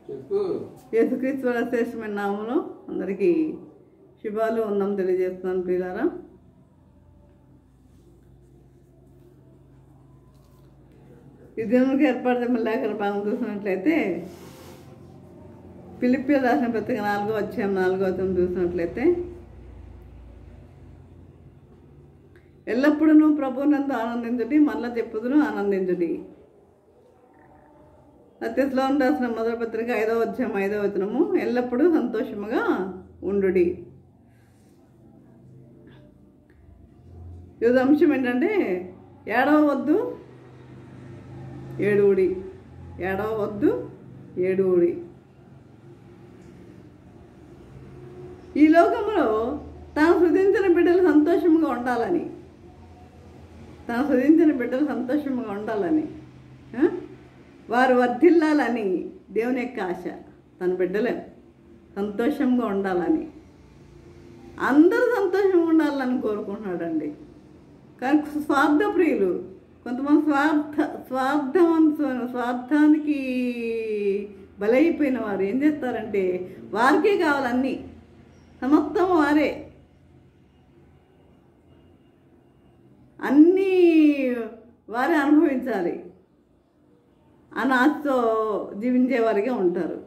యేసుక్రీస్తు వారి శ్రేష్టమైన నామములో అందరికీ శుభాలు వందనం తెలియజేస్తున్నాను ప్రియులారా. ఈ దినములకు ఏర్పడిన లేఖన భాగం చూసినట్లయితే ఫిలిప్పీయులకు రాసిన పత్రిక 4వ అధ్యాయం 4వ వచనం చూసినట్లయితే, ఎల్లప్పుడూ ప్రభువునందు ఆనందించుడి, మళ్ళా చెప్పుదును ఆనందించుడి. తెస్సలోనికీయులకు రాసిన మొదటి పత్రిక 5వ అధ్యాయం 5వ వచనము, ఎల్లప్పుడూ సంతోషముగా ఉండుడి. ఇది అంశం ఏంటంటే ఏడవద్దు ఏడువుడి, ఏడవద్దు ఏడువుడి. ఈ లోకంలో తాను సృజించిన బిడ్డలు సంతోషంగా ఉండాలని, వారు వర్ధిల్లాలని దేవుని యొక్క ఆశ. తన బిడ్డలే సంతోషంగా ఉండాలని, అందరూ సంతోషంగా ఉండాలని కోరుకుంటున్నాడండి. కానీ స్వార్థప్రియులు కొంతమంది స్వార్థానికి బలైపోయిన వారు ఏం చేస్తారంటే వారికే కావాలన్నీ, సమస్తం వారే, అన్నీ వారే అనుభవించాలి అని ఆశతో జీవించేవారిగా ఉంటారు.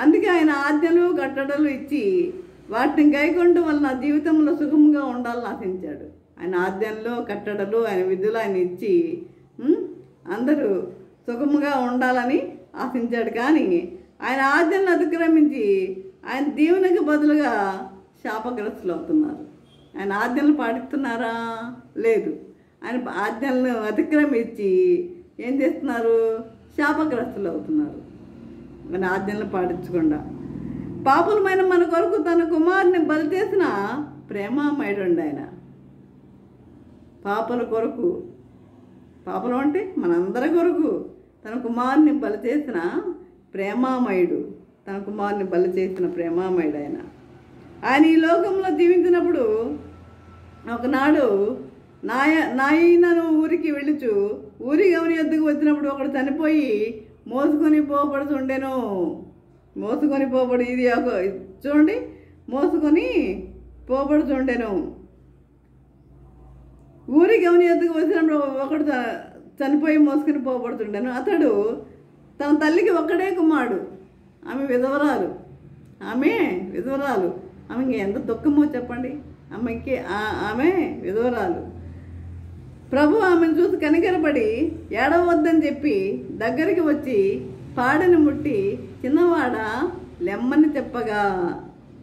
అందుకే ఆయన ఆజ్ఞలు కట్టడలు ఇచ్చి వాటిని గైకొనడం వలన జీవితంలో సుఖంగా ఉండాలని ఆశించాడు. ఆయన ఆజ్ఞలు కట్టడలు ఆయన విధులు ఆయన ఇచ్చి అందరూ సుఖంగా ఉండాలని ఆశించాడు. కానీ ఆయన ఆజ్ఞలను అతిక్రమించి ఆయన దీవెనకు బదులుగా శాపగ్రస్తులు అవుతున్నారు. ఆయన ఆజ్ఞలు పాటిస్తున్నారా? లేదు. ఆయన ఆజ్ఞలను అతిక్రమించి ఏం చేస్తున్నారు? శాపగ్రస్తులు అవుతున్నారు. ఆయన ఆజ్ఞలను పాటించకుండా. పాపులమైన మన కొరకు తన కుమారుని బలి చేసిన ప్రేమామయుడు ఆయన. పాపల కొరకు, పాపలు అంటే మనందరి కొరకు తన కుమారుని బలి చేసిన ప్రేమామయుడు, తన కుమారుని బలి చేసిన ప్రేమామయుడు ఆయన. ఆయన ఈ లోకంలో జీవించినప్పుడు ఒకనాడు నాయనను ఊరికి వెళ్ళుచు ఊరి గమని యొద్దకు వచ్చినప్పుడు ఒకడు చనిపోయి మోసుకొని పోబడుతుండెను. ఇది చూడండి, మోసుకొని పోబడుతుండెను. ఊరి గమని యొద్దకు వచ్చినప్పుడు ఒకడు చనిపోయి మోసుకొని పోబడుతుండెను. అతడు తన తల్లికి ఒక్కడే కుమారుడు, ఆమె విధవరాలు. ఆమెకి ఎంత దుఃఖమో చెప్పండి. ఆమె విధవరాలు. ప్రభు ఆమెను చూసి కనికరపడి ఏడవద్దని చెప్పి దగ్గరికి వచ్చి పాడని ముట్టి, చిన్నవాడా లెమ్మని చెప్పగా,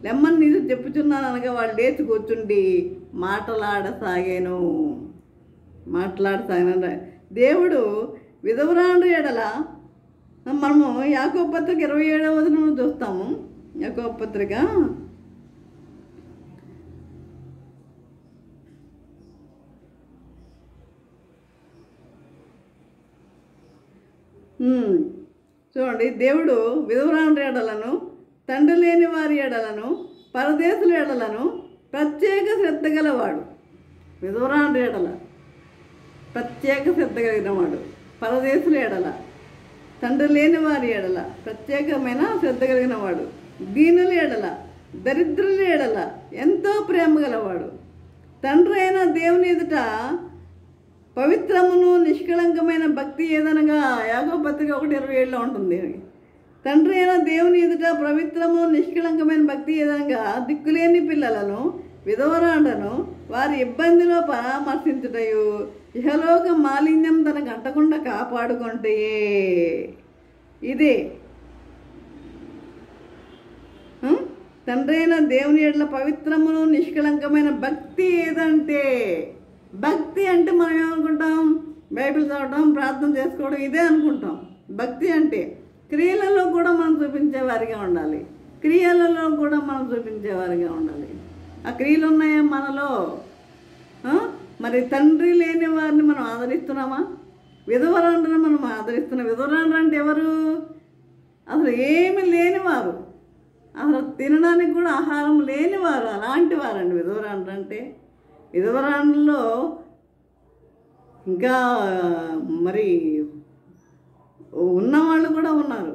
లెమ్మని నీరు చెప్పుచున్నాను అనగా వాడు లేచి కూర్చుండి మాట్లాడసాగాను. దేవుడు విధవరాండ్ర ఎడల మనము యాకోబు పత్రిక 27వ వచనం చూస్తాము. యాకోబు పత్రిక 27 చూడండి. దేవుడు విధవరాండ్ర ఎడలను, తండ్రి లేని వారి ఎడలను, పరదేశుల ఎడలను ప్రత్యేక శ్రద్ధ గలవాడు. విధవరాండ్ర ఎడల ప్రత్యేక శ్రద్ధ కలిగినవాడు, పరదేశుల ఎడల, తండ్రి లేని వారి ఎడల ప్రత్యేకమైన శ్రద్ధ కలిగినవాడు, దీనుల ఎడల, దరిద్రుల ఎడల ఎంతో ప్రేమ గలవాడు. తండ్రి అయిన దేవుని ఎదుట పవిత్రమును నిష్కళంకమైన భక్తి ఏదనగా యాకోబు పత్రిక 1:27లో ఉంటుంది. తండ్రి అయిన దేవుని ఎదుట పవిత్రము నిష్కళంకమైన భక్తి ఏదనగా దిక్కులేని పిల్లలను, విధవరాండ్రను వారి ఇబ్బందిలో పరామర్శించుటయు, ఇహలోక మాలిన్యం తనకు అంటకుండా కాపాడుకుంటే ఇదే. తండ్రి అయిన దేవుని ఎడల పవిత్రమును నిష్కళంకమైన భక్తి ఏదంటే, భక్తి అంటే మనం ఏమనుకుంటాం? బైబిల్ చదవడం, ప్రార్థన చేసుకోవడం, ఇదే అనుకుంటాం. భక్తి అంటే క్రియలలో కూడా మనం చూపించేవారిగా ఉండాలి. ఆ క్రియలు ఉన్నాయా మనలో? మరి తండ్రి లేని వారిని మనం ఆదరిస్తున్నామా? విధవరాండ్రని మనం ఆదరిస్తున్నాం. విధవరాండ్ర అంటే ఎవరు? అసలు ఏమి లేనివారు, అసలు తినడానికి కూడా ఆహారం లేనివారు, అలాంటి వారండి విధవరాండ్ర అంటే. విధవరాండ్రలో ఇంకా మరి ఉన్నవాళ్ళు కూడా ఉన్నారు.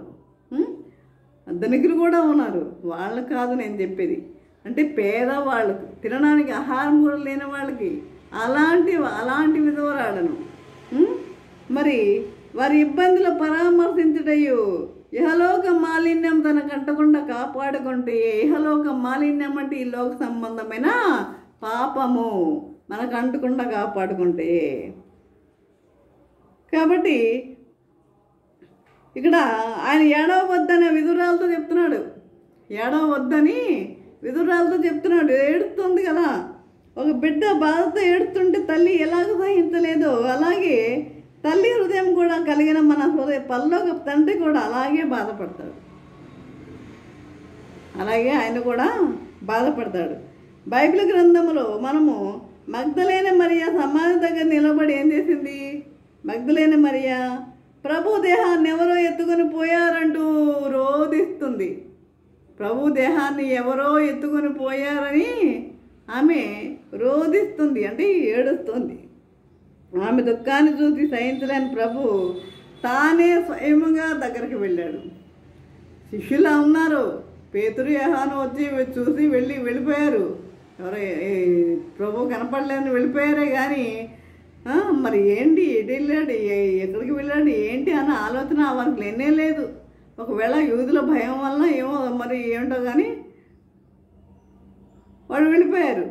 ధనికులు కూడా ఉన్నారు, వాళ్ళకు కాదు నేను చెప్పేది. అంటే పేదవాళ్ళకు, తినడానికి ఆహారం కూడా లేని వాళ్ళకి, అలాంటి విధవరాలను మరి వారి ఇబ్బందులు పరామర్శించుటయు ఇహలోక మాలిన్యం తనకు అంటకుండా కాపాడుకుంటే, ఇహలోక మాలిన్యం అంటే ఈ లోక సంబంధమైన పాపము మనకు అంటకుండా కాపాడుకుంటే. కాబట్టి ఇక్కడ ఆయన ఏడవద్దని విధురాలతో చెప్తున్నాడు, ఏడవద్దని విధురాలతో చెప్తున్నాడు. ఏడుస్తుంది కదా, ఒక బిడ్డ బాధతో ఏడుస్తుంటే తల్లి ఎలాగ సహించలేదో అలాగే తల్లి హృదయం కూడా కలిగిన మన పరలోక తండ్రి కూడా అలాగే బాధపడతాడు, అలాగే ఆయన కూడా బాధపడతాడు. బైబిల్ గ్రంథంలో మనము మగ్దలేని మరియా సమాధి దగ్గర నిలబడి ఏం చేసింది? మగ్దలేని మరియా ప్రభు దేహాన్ని ఎవరో ఎత్తుకొని పోయారంటూ రోధిస్తుంది. ప్రభు దేహాన్ని ఎవరో ఎత్తుకొని పోయారని ఆమె రోధిస్తుంది, అంటే ఏడుస్తుంది. ఆమె దుఃఖాన్ని చూసి సహించలేని ప్రభు తానే స్వయముగా దగ్గరికి వెళ్ళాడు. శిష్యులా ఉన్నారు, పేతురు యోహాను వచ్చి చూసి వెళ్ళిపోయారు. ఎవరో ప్రభు కనపడలేదని వెళ్ళిపోయారే కానీ మరి ఏంటి, ఎటు వెళ్ళాడు, ఎక్కడికి వెళ్ళాడు ఏంటి అన్న ఆలోచన వారికి లేనే లేదు. ఒకవేళ యూదుల భయం వల్ల ఏమో మరి ఏమిటో కానీ వాళ్ళు వెళ్ళిపోయారు.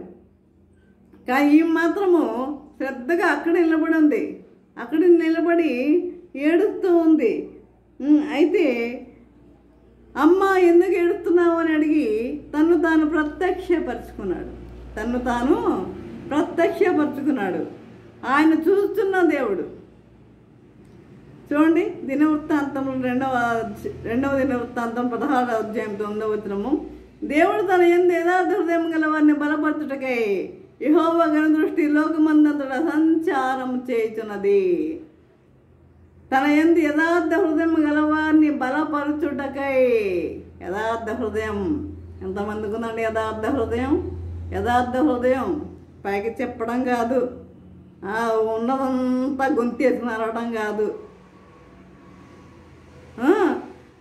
కానీ ఈ మాత్రము శ్రద్ధగా అక్కడ నిలబడి ఉంది, అక్కడ నిలబడి ఏడుస్తూ ఉంది. అయితే అమ్మ ఎందుకు ఏడుస్తున్నావు అని అడిగి తను తాను ప్రత్యక్షపరుచుకున్నాడు. ఆయన చూస్తున్న దేవుడు. చూడండి, దినవృత్తాంతంలో రెండవ దినవృత్తాంతం 16వ అధ్యాయం 9వ వచనము. దేవుడు తన యందు యథార్థ హృదయం గల వారిని బలపరచుటకై యెహోవా కనుదృష్టి లోకమందంతటా సంచారం చేయుచున్నది. తన యందు యథార్థ హృదయం గలవారిని బలపరచుటకై. యథార్థ హృదయం ఎంతమందికి ఉందండి? యథార్థ హృదయం పైకి చెప్పడం కాదు, ఉన్నదంతా గొంతేసి నరవడం కాదు,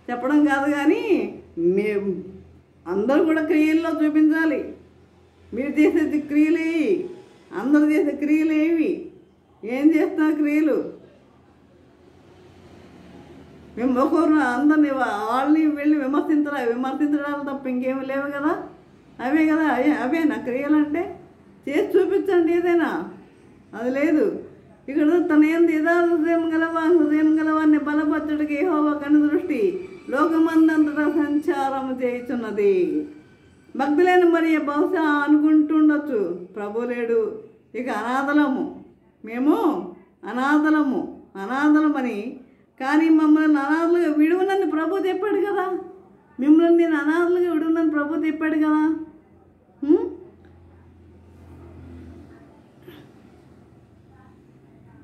చెప్పడం కాదు. కానీ అందరూ కూడా క్రియల్లో చూపించాలి. మీరు చేసేది క్రియలేవి, అందరూ చేసే క్రియలేవి. ఏం చేస్తున్నారు క్రియలు? మేము ఒకరు అందరినీ వాళ్ళని వెళ్ళి విమర్శించడాలు తప్ప ఇంకేమి లేవు కదా. అవే కదా, అవేనా క్రియలంటే? చేసి చూపించండి ఏదైనా. అది లేదు. ఇక్కడ తన యందు యథార్థ హృదయం గలవారిని బలపరచుటకు యెహోవా కనుదృష్టి లోకమందంతటా సంచారం చేయుచున్నది. మగ్దలేని మరియ బహుశా అనుకుంటుండొచ్చు, ప్రభు లేడు, ఇక మేము అనాథలమని. కానీ మమ్మల్ని అనాథలుగా విడువనని ప్రభు చెప్పాడు కదా, మిమ్మల్ని నేను అనాథలుగా విడువనని ప్రభు చెప్పాడు కదా.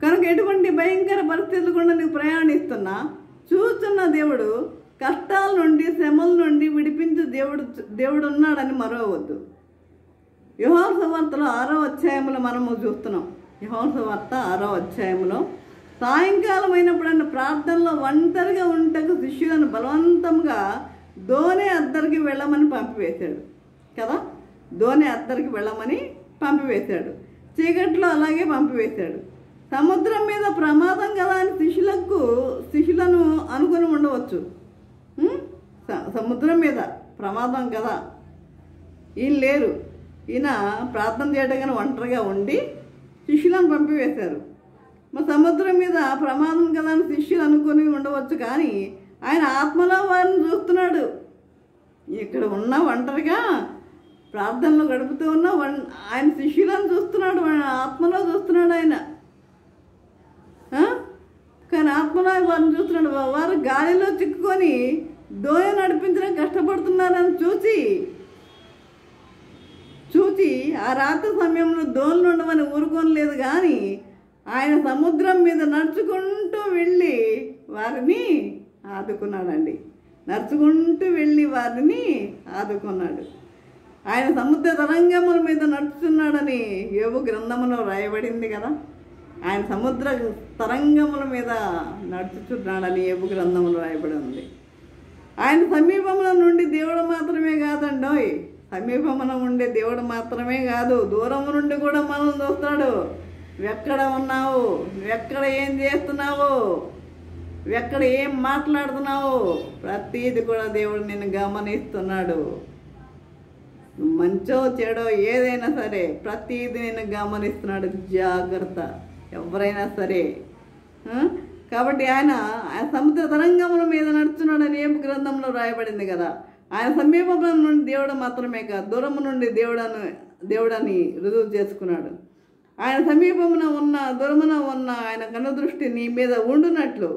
కనుక ఎటువంటి భయంకర పరిస్థితులు కూడా నీకు ప్రయాణిస్తున్నా చూస్తున్న దేవుడు కష్టాల నుండి శ్రమల నుండి విడిపించే దేవుడు ఉన్నాడని మరవవద్దు. యోహాను సువార్తలో 6వ అధ్యాయంలో మనము చూస్తున్నాం. యోహాను సువార్త 6వ అధ్యాయంలో సాయంకాలం అయినప్పుడన్న ప్రార్థనలో ఒంటరిగా ఉంటకు శిష్యులను బలవంతంగా దోణి అద్దరికి వెళ్ళమని పంపివేశాడు కదా. దోణి అద్దరికి వెళ్ళమని పంపివేశాడు. చీకట్లో అలాగే పంపివేశాడు. సముద్రం మీద ప్రమాదం కదా అని శిష్యులను అనుకుని ఉండవచ్చు. సముద్రం మీద ప్రమాదం కదా, ఈయన లేరు, ఈయన ప్రార్థన చేయడం ఒంటరిగా ఉండి శిష్యులను పంపివేశారు. మరి సముద్రం మీద ప్రమాదం కదా అని శిష్యులు అనుకుని ఉండవచ్చు, కానీ ఆయన ఆత్మలో వారిని చూస్తున్నాడు. ఇక్కడ ఉన్న ఒంటరిగా ప్రార్థనలో గడుపుతూ ఉన్న ఆయన శిష్యులను చూస్తున్నాడు, ఆత్మలో చూస్తున్నాడు ఆయన. కానీ ఆత్మలో వారిని చూస్తున్నాడు. వారు గాలిలో చిక్కుకొని దోయ నడిపించడం కష్టపడుతున్నారని చూచి ఆ రాత్రి సమయంలో దోణులు ఉండమని ఊరుకోనలేదు, కానీ ఆయన సముద్రం మీద నడుచుకుంటూ వెళ్ళి వారిని ఆదుకున్నాడండి. ఆదుకున్నాడు. ఆయన సముద్ర తరంగముల మీద నడుచుతున్నాడని యోబు గ్రంథంలో రాయబడింది కదా. ఆయన సముద్ర తరంగముల మీద నడుచుచున్నాడని యోబు గ్రంథంలో రాయబడి ఉంది. ఆయన సమీపంలో నుండి దేవుడు మాత్రమే కాదండోయ్, సమీపంలో ఉండే దేవుడు మాత్రమే కాదు, దూరం నుండి కూడా మనం చూస్తాడు. నువ్వెక్కడ ఉన్నావు, నువ్వెక్కడ ఏం చేస్తున్నావు, నువ్వెక్కడ ఏం మాట్లాడుతున్నావు, ప్రతీది కూడా దేవుడు నిన్ను గమనిస్తున్నాడు. మంచో చెడో ఏదైనా సరే ప్రతీది నిన్ను గమనిస్తున్నాడు. జాగ్రత్త, ఎవరైనా సరే. కాబట్టి ఆయన సముద్ర తరంగముల మీద నడుచున్నాడని ఏపు గ్రంథంలో రాయబడింది కదా. ఆయన సమీపంలో నుండి దేవుడు మాత్రమే కాదు, దూరము నుండి దేవుడని రుజువు చేసుకున్నాడు. ఆయన సమీపమున ఉన్న దూరమున ఉన్న ఆయన కనుదృష్టి నీ మీద ఉండునట్లు,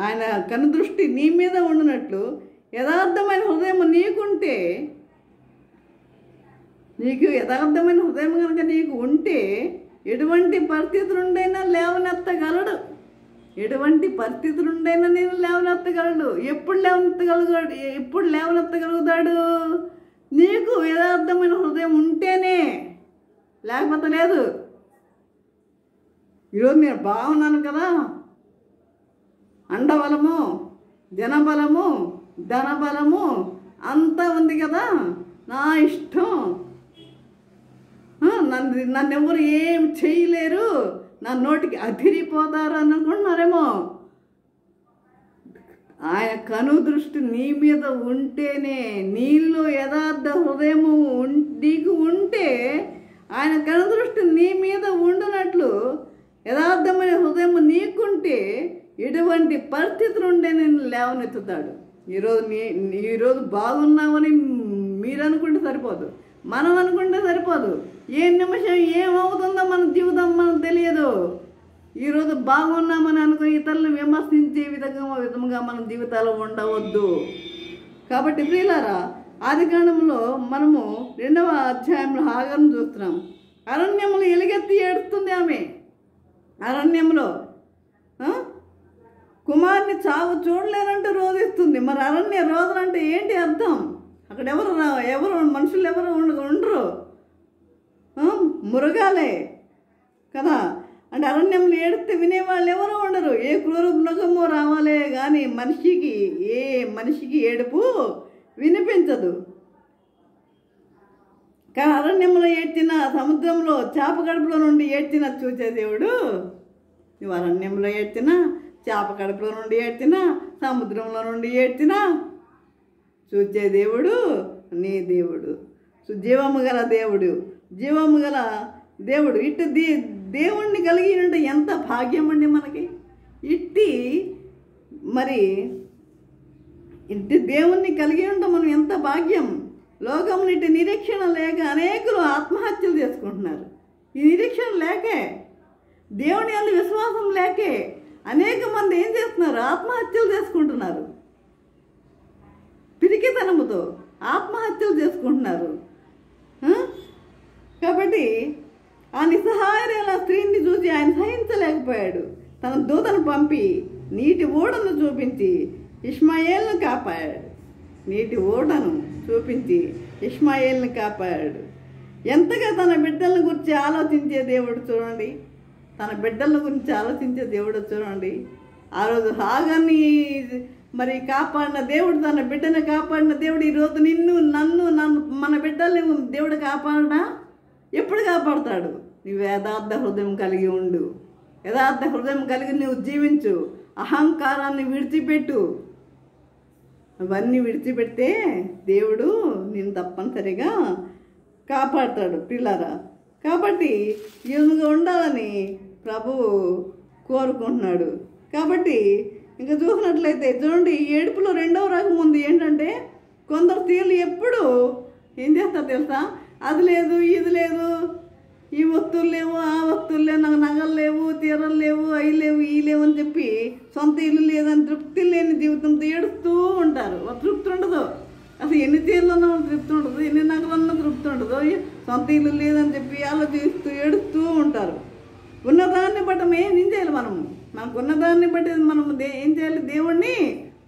ఆయన కనుదృష్టి నీ మీద ఉండునట్లు యథార్థమైన హృదయం నీకుంటే, నీకు యథార్థమైన హృదయం కనుక నీకు ఉంటే ఎటువంటి పరిస్థితులుండైనా లేవనెత్తగలడు. ఎటువంటి పరిస్థితులుండైనా నేను లేవనెత్తగలడు. ఎప్పుడు లేవనెత్తగలుగుతాడు? నీకు యథార్థమైన హృదయం ఉంటేనే, లేకపోతే లేదు. ఈరోజు నేను బాగున్నాను కదా, అండబలము, జనబలము, ధనబలము అంతా ఉంది కదా, నా ఇష్టం, నన్ను ఎవరు ఏం చేయలేరు, నా నోటికి అదిరిపోతారు అని అనుకుంటున్నారేమో. ఆయన కనుదృష్టి నీ మీద ఉంటేనే, నీళ్ళు యథార్థ హృదయము నీకు ఉంటే, ఆయన కనుదృష్టి నీ మీద ఉండునట్లు యథార్థమైన హృదయం నీకుంటే ఎటువంటి పరిస్థితులు ఉంటే నేను లేవనెత్తుతాడు. ఈరోజు బాగున్నామని మీరు అనుకుంటే సరిపోదు, మనం అనుకుంటే సరిపోదు. ఏ నిమిషం ఏమవుతుందో మన జీవితం మనకు తెలియదు. ఈరోజు బాగున్నామని అనుకుని ఇతరులను విమర్శించే విధముగా మన జీవితాలు ఉండవద్దు. కాబట్టి ప్రియులారా, ఆదికాండంలో మనము 2వ అధ్యాయంలో హాగరును చూస్తున్నాం. అరణ్యములు ఎలుగెత్తి ఏడుస్తుంది ఆమె. అరణ్యంలో కుమారుని చావు చూడలేరంటూ రోధిస్తుంది. మరి అరణ్య రోదన అంటే ఏంటి అర్థం? అక్కడ ఎవరు మనుషులు ఎవరు ఉండరు, మృగాలే కదా. అంటే అరణ్యంలో ఏడితే వినేవాళ్ళు ఎవరు ఉండరు. ఏ క్రూర మృగము రావాలే కానీ మనిషికి ఏడుపు వినిపించదు. కానీ అరణ్యంలో ఏడ్చిన, సముద్రంలో చేప కడుపులో నుండి ఏడ్చిన చూసే దేవుడు. నువ్వు అరణ్యంలో ఏడ్చినా, చేప కడుపులో నుండి ఏడ్చినా, సముద్రంలో నుండి ఏడ్చినా చూచే దేవుడు నీ దేవుడు. జీవము గల దేవుడు, జీవము గల దేవుడు. దేవుణ్ణి కలిగి ఉంటే ఎంత భాగ్యం అండి మనకి. దేవుణ్ణి కలిగి ఉంటాం మనం, ఎంత భాగ్యం. లోకముని నిరీక్షణ లేక అనేకులు ఆత్మహత్యలు చేసుకుంటున్నారు. ఈ నిరీక్షణ లేకే, దేవుని యందు విశ్వాసం లేకే అనేక మంది ఏం చేస్తున్నారు? ఆత్మహత్యలు చేసుకుంటున్నారు. పిరికితనముతో ఆత్మహత్యలు చేసుకుంటున్నారు. కాబట్టి ఆ నిస్సహాయుల స్త్రీని చూసి ఆయన సహించలేకపోయాడు. తన దూతను పంపి నీటి ఓడను చూపించి ఇష్మాయేల్ను కాపాడాడు. నీటి ఓడను చూపించి ఇష్మాయేల్ని కాపాడాడు. ఎంతగా తన బిడ్డల గురించి ఆలోచించే దేవుడు చూడండి. తన బిడ్డల గురించి ఆలోచించే దేవుడు చూడండి. ఆ రోజు హాగర్ని కాపాడిన దేవుడు, తన బిడ్డను కాపాడిన దేవుడు ఈరోజు నన్ను మన బిడ్డల్ని దేవుడు కాపాడడా? ఎప్పుడు కాపాడుతాడు? నువ్వు యథార్థ హృదయం కలిగి ఉండు. యథార్థ హృదయం కలిగి నువ్వు జీవించు. అహంకారాన్ని విడిచిపెట్టు. అవన్నీ విడిచిపెడితే దేవుడు నేను తప్పనిసరిగా కాపాడుతాడు పిల్లరా. కాబట్టి ఈ విధంగా ఉండాలని ప్రభువు కోరుకుంటున్నాడు. కాబట్టి ఇంకా చూసినట్లయితే చూడండి, ఈ ఏడుపులో 2వ రకం ఉంది. ఏంటంటే కొందరు స్త్రీలు ఎప్పుడు ఏం చేస్తారు తెలుసా? అది లేదు, ఇది లేదు, ఈ వస్తువులు లేవు, ఆ వస్తువులు లేవు, నాకు నగలు లేవు, తీరలు లేవు, అవి లేవు, ఈ లేవు అని చెప్పి సొంత ఇల్లు లేదని తృప్తి లేని జీవితంతో ఏడుస్తూ ఉంటారు. తృప్తి ఉండదు. అసలు ఎన్ని తీర్లు ఉన్నా తృప్తి ఉండదు, ఎన్ని నగలున్నా తృప్తి ఉండదు. సొంత ఇల్లు లేదని చెప్పి ఆలోచిస్తూ ఏడుస్తూ ఉంటారు. ఉన్నదాన్ని బట్టి ఏం చేయాలి? మనకు ఉన్నదాన్ని బట్టి మనం ఏం చేయాలి? దేవుణ్ణి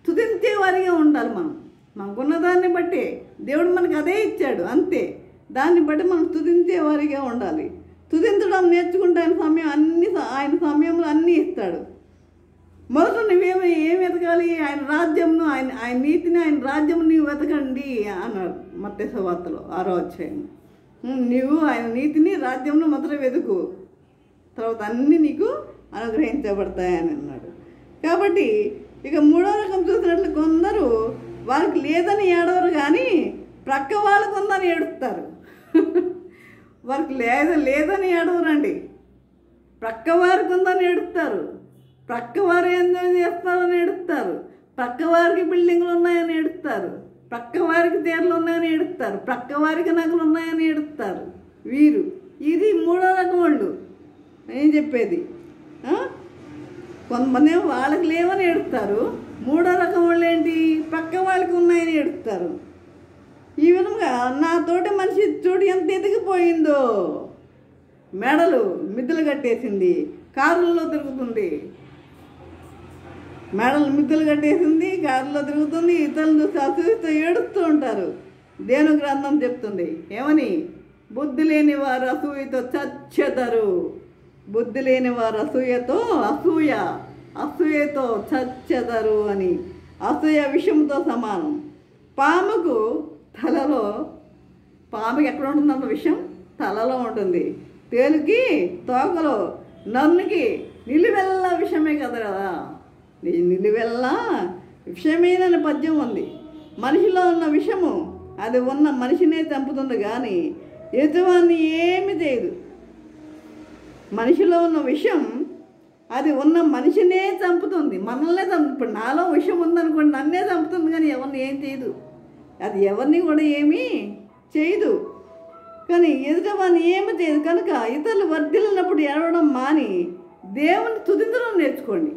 స్తుతించే వారిగా ఉండాలి. మనకున్నదాన్ని బట్టి దేవుడు మనకు అదే ఇచ్చాడు, అంతే. దాన్ని బట్టి మనం స్తుతించే వారిగా ఉండాలి. స్తుతించడం నేర్చుకుంటే ఆయన సమయంలో అన్నీ ఇస్తాడు. మొదట ఏం వెతకాలి? ఆయన రాజ్యంను, ఆయన నీతిని, ఆయన రాజ్యం నీవు వెతకండి అన్నాడు మత్తయి సువార్తలో 6వ అధ్యాయం. నీవు ఆయన నీతిని, రాజ్యంను మాత్రం వెతుకు, తర్వాత అన్నీ నీకు అనుగ్రహించబడతాయని అన్నాడు. కాబట్టి ఇక 3వ రకం చూసినట్లు కొందరు వారికి లేదని ఏడవరు, కానీ ప్రక్క వాళ్ళకు ఉందని ఏడుస్తారు. వారికి లేదని ఏడవరండి, ప్రక్క వారికి ఉందని ఏడుస్తారు. ప్రక్క వారు ఎంజాయ్ చేస్తారని ఏడుస్తారు, ప్రక్క వారికి బిల్డింగ్లు ఉన్నాయని ఏడుస్తారు, ప్రక్క వారికి తీరలు ఉన్నాయని ఏడుస్తారు, ప్రక్క వారికి నగలు ఉన్నాయని ఏడుస్తారు. ఇది 3వ రకం వాళ్ళు. ఏం చెప్పేది, కొంతమంది ఏమో వాళ్ళకి లేవని ఏడుస్తారు, 3వ రకం వాళ్ళు ఏంటి, ప్రక్క వాళ్ళకి ఉన్నాయని ఏడుస్తారు. ఈ విధంగా నా తోటి మనిషి చూడు ఎంత ఎదిగిపోయిందో, మెడలు మిద్దెలు కట్టేసింది, కారుల్లో తిరుగుతుంది, మెడలు మిద్దెలు కట్టేసింది, కారులో తిరుగుతుంది, ఇతరులు చూసి అసూయతో ఏడుస్తూ ఉంటారు. దేవుని గ్రంథం చెప్తుంది ఏమని, బుద్ధి లేని వారు అసూయతో చచ్చెదరు. బుద్ధి లేని వారు అసూయతో చచ్చెదరు అని. అసూయ విషంతో సమానం. పాముకు ఎక్కడ ఉంటుందన్న విషం తలలో ఉంటుంది, తేలుకి తోకలో, నన్నుకి నిలువెల్లా విషమే కదా. నిలువెల్లా విషమేనని పద్యం ఉంది. మనిషిలో ఉన్న విషము అది ఉన్న మనిషినే చంపుతుంది, కానీ ఎదువాన్ని ఏమి చేయదు. మనిషిలో ఉన్న విషం అది ఉన్న మనిషినే చంపుతుంది, మనల్నే ఇప్పుడు నాలో విషం ఉందనుకోండి, నన్నే చంపుతుంది, కానీ ఎవరిని ఏం చేయదు. అది ఎవరిని కూడా ఏమీ చేయదు, కానీ ఎదుటవాన్ని ఏమి చేయదు. కనుక ఇతరులు వర్ధిల్లినప్పుడు ఏడవడం మాని దేవుని స్తుతించడం నేర్చుకోండి.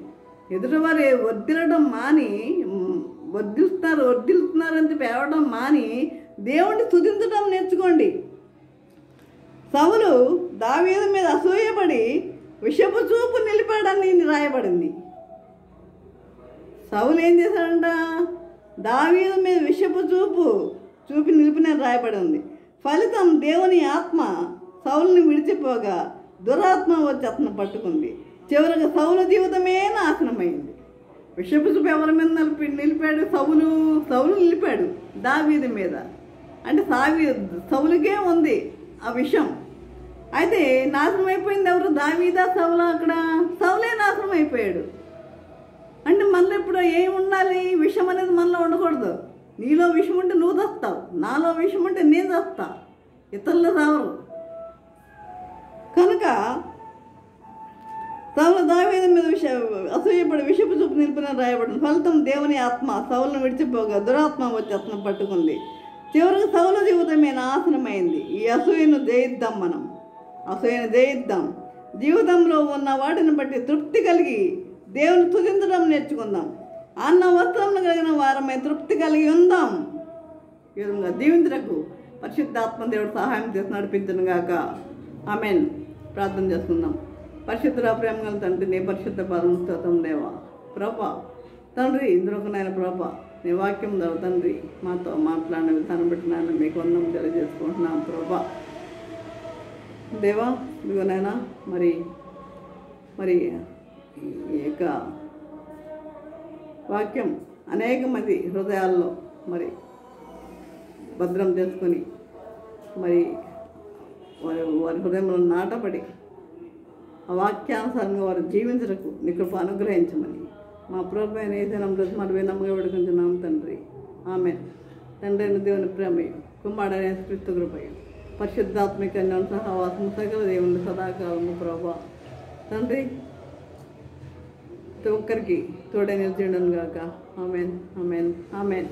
ఎదుటివారు వర్ధిల్లడం మాని, వర్ధిల్లుతున్నారని చెప్పి ఏడవడం మాని దేవుణ్ణి స్తుతించడం నేర్చుకోండి. సౌలు దావీదు మీద అసూయపడి విషపు చూపు నిలిపాడని రాయబడింది. సౌలు ఏం చేశాడంట, దావీదు మీద విషపు చూపి నిలిపిన రాయబడి ఉంది. ఫలితం దేవుని ఆత్మ సౌలుని విడిచిపోగా దురాత్మ వచ్చి అతను పట్టుకుంది. చివరికి సౌలు జీవితమే నాశనమైంది. విషపు చూపు ఎవరి మీద నిలిపాడు? సౌలు నిలిపాడు దావీదు మీద. అంటే సౌలుకే ఉంది ఆ విషం. అయితే నాశనం అయిపోయింది ఎవరు? దావీదా సౌలా? అక్కడ సౌలే నాశనం అయిపోయాడు. అంటే మనలో ఇప్పుడు ఏమి ఉండాలి? విషం అనేది మనలో ఉండకూడదు. నీలో విషం ఉంటే నువ్వు చస్తావు, నాలో విషం ఉంటే నేను చస్తా, ఇతరులు రావరు. కనుక సౌలు దావీదు మీద అసూయపడి విషపు చూపు నిలిపిన రాయబడింది. ఫలితం దేవుని ఆత్మ సౌలును విడిచిపోగా దురాత్మ వచ్చి అతను పట్టుకుంది. చివరికి సౌలు జీవితమే నాశనమైంది. ఈ అసూయను జయిద్దాం, మనం అసూయను జయిద్దాం. జీవితంలో ఉన్న వాటిని బట్టి తృప్తి కలిగి దేవుని స్తుతించడం నేర్చుకుందాం. అన్న వస్త్రంలో కలిగిన వారమై తృప్తి కలిగి ఉందాం. ఈ విధంగా దీవించటకు పరిశుద్ధాత్మ దేవుడు సహాయం చేసి నడిపించను గాక. ఆమెన్. ప్రార్థన చేసుకుందాం. పరిశుద్ధ ప్రేమగల తండ్రి, నీ పరిశుద్ధ పాదం స్తోత్రం దేవా. ప్రభా తండ్రి, ఇంద్రొకనైన ప్రభా, నీ వాక్యం ద్వారా తండ్రి మాతో మాట్లాడిన విధానం బట్టి నాయన మీకు వందనం తెలియజేసుకుంటున్నాం ప్రభా. దేవా ఇదిగోనైనా మరి ఈ యొక్క వాక్యం అనేక మంది హృదయాల్లో మరి భద్రం చేసుకొని మరి వారి హృదయంలో నాటపడి ఆ వాక్యానుసారంగా వారు జీవించటకు నీ కృప అనుగ్రహించమని మా ప్రభు అయిన యేసునామములో మరి వినమ్ముగా వేడుకుంటున్నాం తండ్రి. ఆమెన్. తండ్రి అయిన దేవుని ప్రేమయు, కుమారుడైన యేసుక్రీస్తు కృపయు, పరిశుద్ధాత్మిక సహవాసము సకల దేవుని సదాకాలము ప్రభా తండ్రి ప్రతి ఒక్కరికి తోడే నిలిచిండను గాక. Amen, amen, amen.